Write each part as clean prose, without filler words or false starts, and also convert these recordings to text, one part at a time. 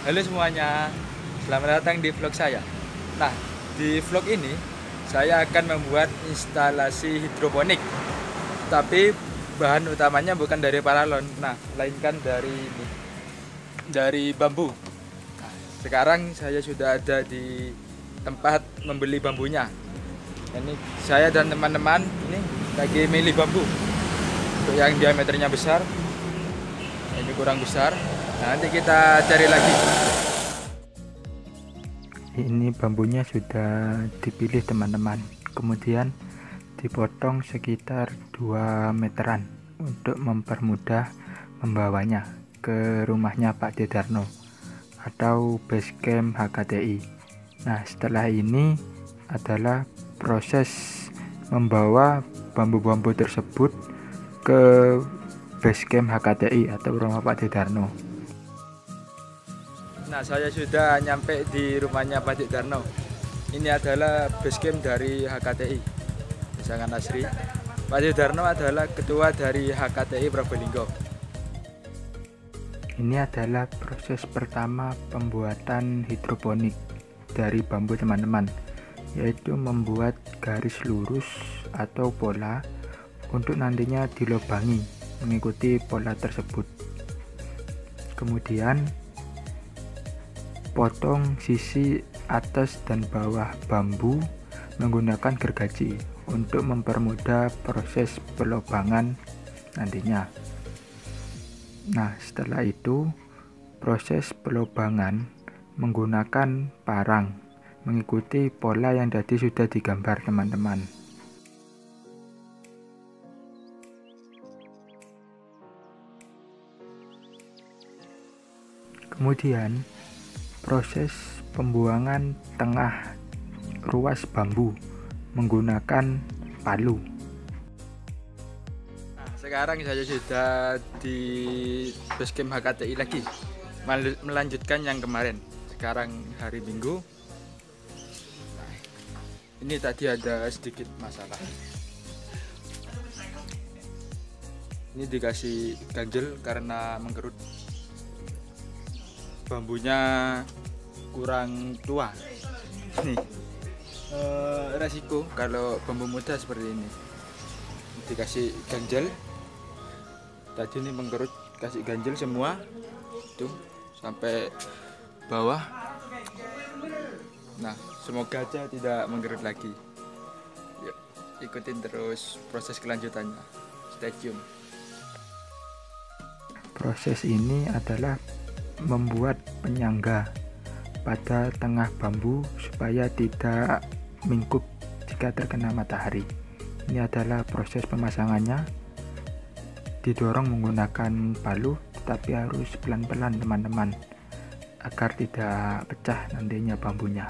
Halo semuanya, selamat datang di vlog saya. Nah, di vlog ini saya akan membuat instalasi hidroponik. Tapi bahan utamanya bukan dari paralon, melainkan dari bambu. Nah, sekarang saya sudah ada di tempat membeli bambunya. Ini saya dan teman-teman ini lagi milih bambu. Untuk yang diameternya besar, ini kurang besar. Nanti kita cari lagi. Ini bambunya sudah dipilih teman-teman, kemudian dipotong sekitar 2 meteran untuk mempermudah membawanya ke rumahnya Pak Dedarno atau base camp HKTI. Nah, setelah ini adalah proses membawa bambu-bambu tersebut ke base camp HKTI atau rumah Pak Dedarno. Nah, saya sudah nyampe di rumahnya Pak Dedarno. Ini adalah base camp dari HKTI Pasangan Asri. Pak Dedarno adalah ketua dari HKTI Probolinggo. Ini adalah proses pertama pembuatan hidroponik dari bambu teman-teman, yaitu membuat garis lurus atau pola untuk nantinya dilubangi mengikuti pola tersebut. Kemudian potong sisi atas dan bawah bambu menggunakan gergaji untuk mempermudah proses pelubangan nantinya. Nah, setelah itu proses pelubangan menggunakan parang mengikuti pola yang tadi sudah digambar teman-teman. Kemudian proses pembuangan tengah ruas bambu menggunakan palu. Nah, sekarang saya sudah di base camp HKTI lagi, melanjutkan yang kemarin. Sekarang hari Minggu. Nah, ini tadi ada sedikit masalah. Ini dikasih ganjel karena mengkerut. Bambunya kurang tua. Nih, resiko kalau bambu muda seperti ini. Dikasih ganjel. Tadi ini mengkerut, kasih ganjel semua. Tuh, sampai bawah. Nah, semoga aja tidak mengkerut lagi. Yuk, ikutin terus proses kelanjutannya. Stay tune. Proses ini adalah membuat penyangga pada tengah bambu supaya tidak mingkup jika terkena matahari. Ini adalah proses pemasangannya. Didorong menggunakan palu, tetapi harus pelan-pelan teman-teman agar tidak pecah nantinya bambunya.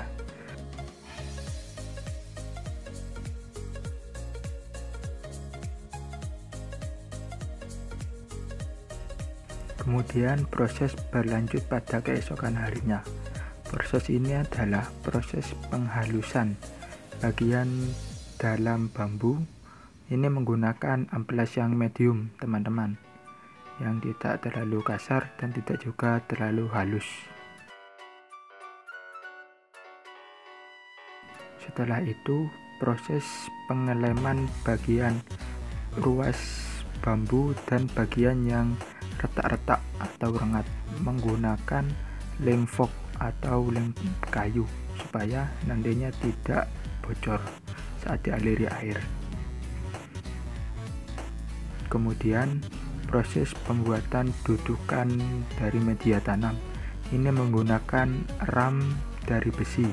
Kemudian proses berlanjut pada keesokan harinya. Proses ini adalah proses penghalusan bagian dalam bambu. Ini menggunakan amplas yang medium teman-teman, yang tidak terlalu kasar dan tidak juga terlalu halus. Setelah itu proses pengeleman bagian ruas bambu dan bagian yang retak-retak atau rengat menggunakan lem fork atau lem kayu supaya nantinya tidak bocor saat dialiri air. Kemudian proses pembuatan dudukan dari media tanam. Ini menggunakan ram dari besi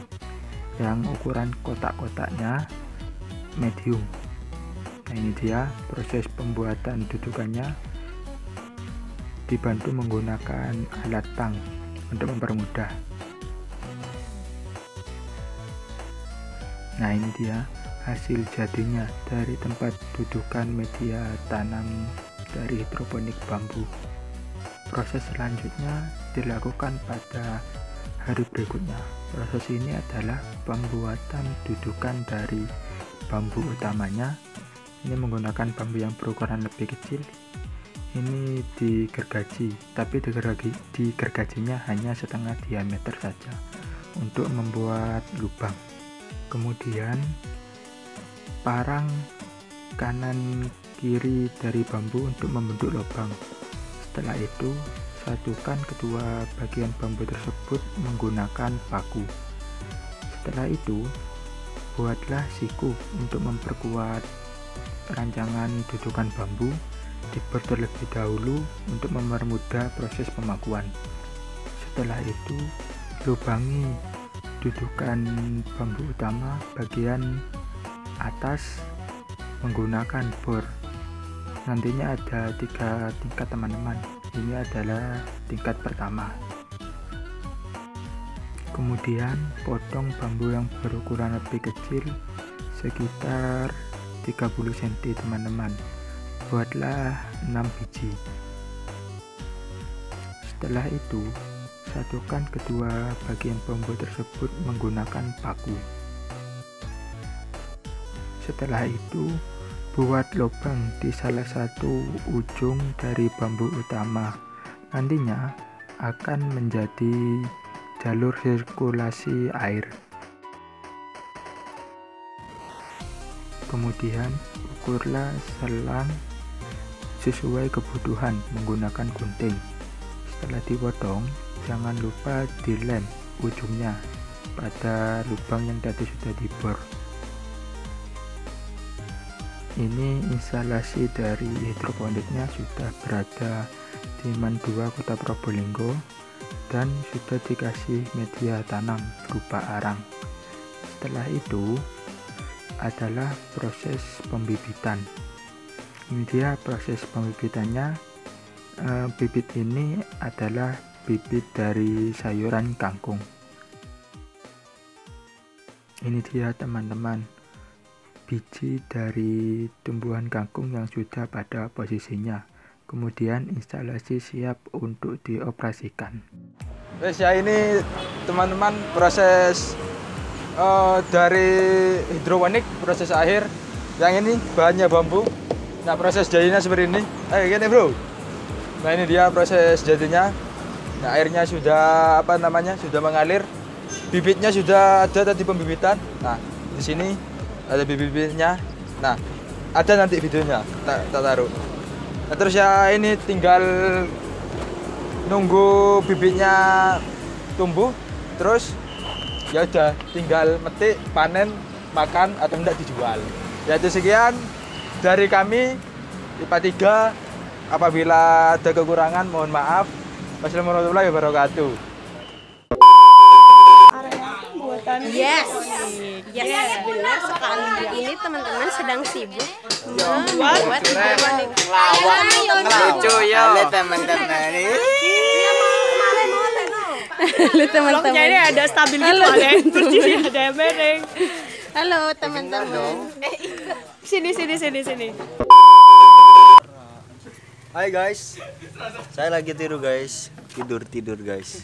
yang ukuran kotak-kotaknya medium. Nah, ini dia proses pembuatan dudukannya, dibantu menggunakan alat tang untuk mempermudah. Nah, ini dia hasil jadinya dari tempat dudukan media tanam dari hidroponik bambu. Proses selanjutnya dilakukan pada hari berikutnya. Proses ini adalah pembuatan dudukan dari bambu utamanya. Ini menggunakan bambu yang berukuran lebih kecil. ini digergaji, tapi digergajinya hanya setengah diameter saja untuk membuat lubang. Kemudian parang kanan kiri dari bambu untuk membentuk lubang. Setelah itu satukan kedua bagian bambu tersebut menggunakan paku. Setelah itu buatlah siku untuk memperkuat rancangan dudukan bambu. Dibor terlebih dahulu untuk mempermudah proses pemakuan. Setelah itu lubangi dudukan bambu utama bagian atas menggunakan bor. Nantinya ada 3 tingkat teman-teman. Ini adalah tingkat pertama. Kemudian potong bambu yang berukuran lebih kecil sekitar 30 cm teman-teman. Buatlah 6 biji. Setelah itu satukan kedua bagian bambu tersebut menggunakan paku. Setelah itu buat lubang di salah satu ujung dari bambu utama. Nantinya akan menjadi jalur sirkulasi air. Kemudian ukurlah selang sesuai kebutuhan menggunakan gunting. Setelah dipotong, jangan lupa dilem ujungnya pada lubang yang tadi sudah dibor. Ini instalasi dari hidroponiknya sudah berada di Man 2 Kota Probolinggo dan sudah dikasih media tanam berupa arang. Setelah itu adalah proses pembibitan. Ini dia proses pembibitannya. Bibit ini adalah bibit dari sayuran kangkung. Ini dia teman-teman, biji dari tumbuhan kangkung yang sudah pada posisinya. Kemudian instalasi siap untuk dioperasikan. Wes ya, ini teman-teman proses dari hidroponik, proses akhir. Yang ini bahannya bambu. Nah, proses jadinya seperti ini. Gini bro. Nah, ini dia proses jadinya. Nah, airnya sudah sudah mengalir. Bibitnya sudah ada tadi pembibitan. Nah, di sini ada bibit-bibitnya. Nah, ada nanti videonya tak taruh. Nah, terus ya ini tinggal nunggu bibitnya tumbuh. Terus ya udah tinggal metik, panen, makan atau enggak dijual. Ya itu sekian dari kami IPA 3. Apabila ada kekurangan mohon maaf. Wassalamualaikum warahmatullahi wabarakatuh. Yes, benar sekali. Ini teman-teman sedang sibuk membuat hidroponik. Lucu ya teman-teman. Halo teman-teman. Jadi ada stabil gitu, ada yang terus jadi ada yang mereng. Halo teman-teman. Sini. Hai guys, saya lagi tidur guys, tidur guys.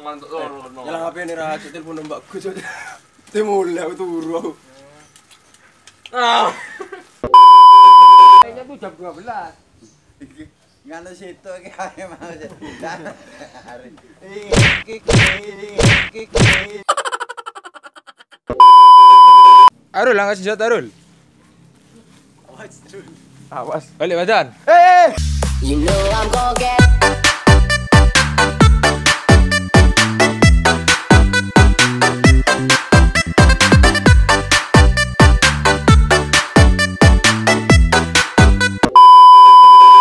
Mantap jalan HP ini rahat, telepon mbakku sudah mulai aku turu aku. Kayaknya tuh jam 12. Nganu situ kayak mau Arul, angkat senjata Arul. Awas. Balik badan. You know I'm gonna get